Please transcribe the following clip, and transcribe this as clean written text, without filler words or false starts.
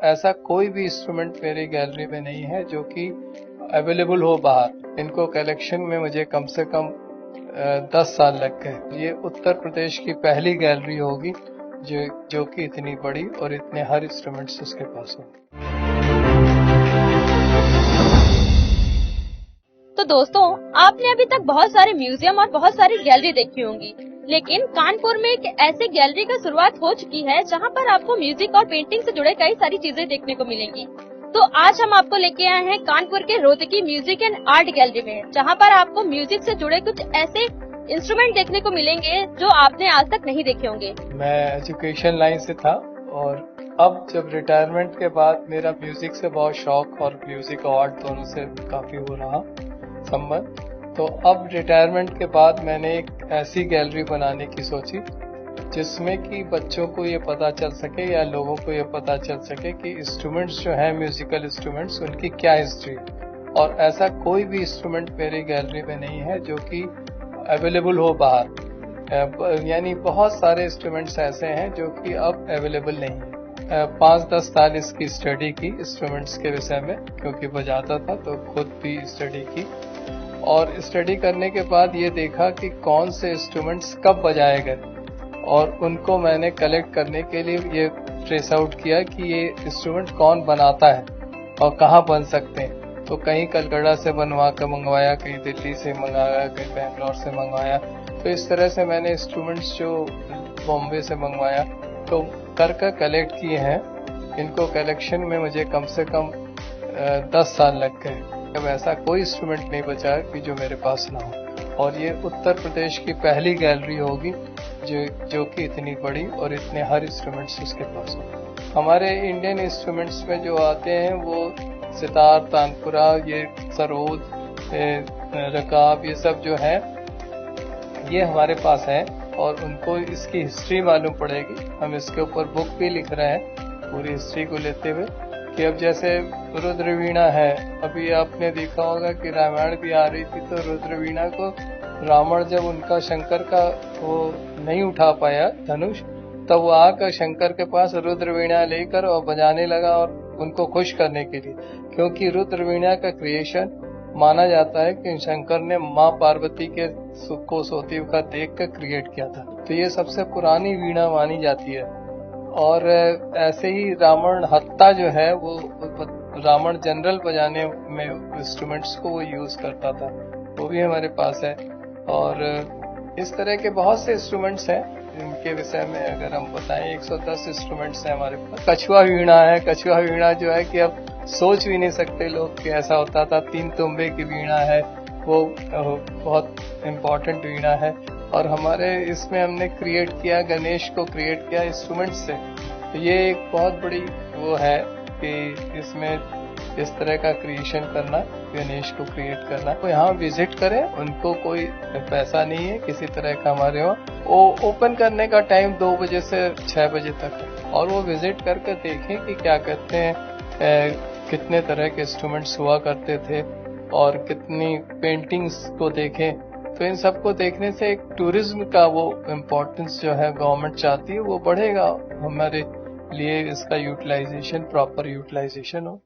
ऐसा कोई भी इंस्ट्रूमेंट मेरी गैलरी में नहीं है जो कि अवेलेबल हो बाहर। इनको कलेक्शन में मुझे कम से कम 10 साल लग गए। ये उत्तर प्रदेश की पहली गैलरी होगी जो कि इतनी बड़ी और इतने हर इंस्ट्रूमेंट्स उसके पास हो। तो दोस्तों, आपने अभी तक बहुत सारे म्यूजियम और बहुत सारी गैलरी देखी होंगी, लेकिन कानपुर में एक ऐसी गैलरी का शुरुआत हो चुकी है जहां पर आपको म्यूजिक और पेंटिंग से जुड़े कई सारी चीजें देखने को मिलेंगी। तो आज हम आपको लेके आए हैं कानपुर के रोहतकी म्यूजिक एंड आर्ट गैलरी में, जहां पर आपको म्यूजिक से जुड़े कुछ ऐसे इंस्ट्रूमेंट देखने को मिलेंगे जो आपने आज तक नहीं देखे होंगे। मैं एजुकेशन लाइन से था और अब जब रिटायरमेंट के बाद मेरा म्यूजिक से बहुत शौक और म्यूजिक आर्ट दोनों से काफी हो रहा संबंध, तो अब रिटायरमेंट के बाद मैंने एक ऐसी गैलरी बनाने की सोची जिसमें कि बच्चों को ये पता चल सके या लोगों को ये पता चल सके कि इंस्ट्रूमेंट्स जो हैं म्यूजिकल इंस्ट्रूमेंट्स उनकी क्या हिस्ट्री। और ऐसा कोई भी इंस्ट्रूमेंट मेरी गैलरी में नहीं है जो कि अवेलेबल हो बाहर। यानी बहुत सारे इंस्ट्रूमेंट्स ऐसे हैं जो कि अब अवेलेबल नहीं है। 5-10 साल इसकी स्टडी की इंस्ट्रूमेंट्स के विषय में, क्योंकि बजाता था तो खुद भी स्टडी की और स्टडी करने के बाद ये देखा कि कौन से इंस्ट्रूमेंट्स कब बजाए गए और उनको मैंने कलेक्ट करने के लिए ये ट्रेस आउट किया कि ये इंस्ट्रूमेंट कौन बनाता है और कहाँ बन सकते हैं। तो कहीं कलकत्ता से बनवा कर मंगवाया, कहीं दिल्ली से मंगाया, कहीं बेंगलोर से मंगवाया। तो इस तरह से मैंने इंस्ट्रूमेंट्स जो बॉम्बे से मंगवाया तो कर कलेक्ट किए हैं। इनको कलेक्शन में मुझे कम से कम 10 साल लग गए। अब ऐसा कोई इंस्ट्रूमेंट नहीं बचा कि जो मेरे पास ना हो। और ये उत्तर प्रदेश की पहली गैलरी होगी जो कि इतनी बड़ी और इतने हर इंस्ट्रूमेंट्स उसके पास हो। हमारे इंडियन इंस्ट्रूमेंट्स में जो आते हैं वो सितार, तानपुरा, ये सरोद, रकाब, ये सब जो है ये हमारे पास है और उनको इसकी हिस्ट्री मालूम पड़ेगी। हम इसके ऊपर बुक भी लिख रहे हैं पूरी हिस्ट्री को लेते हुए कि अब जैसे रुद्रवीणा है, अभी आपने देखा होगा कि रामायण भी आ रही थी तो रुद्रवीणा को रावण जब उनका शंकर का वो नहीं उठा पाया धनुष, तब वो आकर शंकर के पास रुद्रवीणा लेकर और बजाने लगा और उनको खुश करने के लिए, क्योंकि रुद्रवीणा का क्रिएशन माना जाता है कि शंकर ने माँ पार्वती के सुख को सोते हुए देख कर क्रिएट किया था। तो ये सबसे पुरानी वीणा मानी जाती है। और ऐसे ही रावण हत्ता जो है वो रावण जनरल बजाने में इंस्ट्रूमेंट्स को वो यूज करता था, वो भी हमारे पास है। और इस तरह के बहुत से इंस्ट्रूमेंट्स हैं इनके विषय में अगर हम बताएं 110 इंस्ट्रूमेंट्स हैं हमारे पास। कछुआ वीणा है, कछुआ वीणा जो है कि अब सोच भी नहीं सकते लोग कि ऐसा होता था। 3 तुंबे की वीणा है, वो बहुत इम्पोर्टेंट वीणा है। और हमारे इसमें हमने क्रिएट किया, गणेश को क्रिएट किया इंस्ट्रूमेंट से। तो ये एक बहुत बड़ी वो है कि इसमें इस तरह का क्रिएशन करना, गणेश को क्रिएट करना। तो यहाँ विजिट करें, उनको कोई पैसा नहीं है किसी तरह का हमारे वहाँ। वो ओपन करने का टाइम 2 बजे से 6 बजे तक है और वो विजिट करके देखें कि क्या कहते हैं, कितने तरह के इंस्ट्रूमेंट्स हुआ करते थे और कितनी पेंटिंग्स को देखें। तो इन सबको देखने से एक टूरिज्म का वो इम्पोर्टेंस जो है गवर्नमेंट चाहती है वो बढ़ेगा, हमारे लिए इसका यूटिलाइजेशन, प्रॉपर यूटिलाइजेशन हो।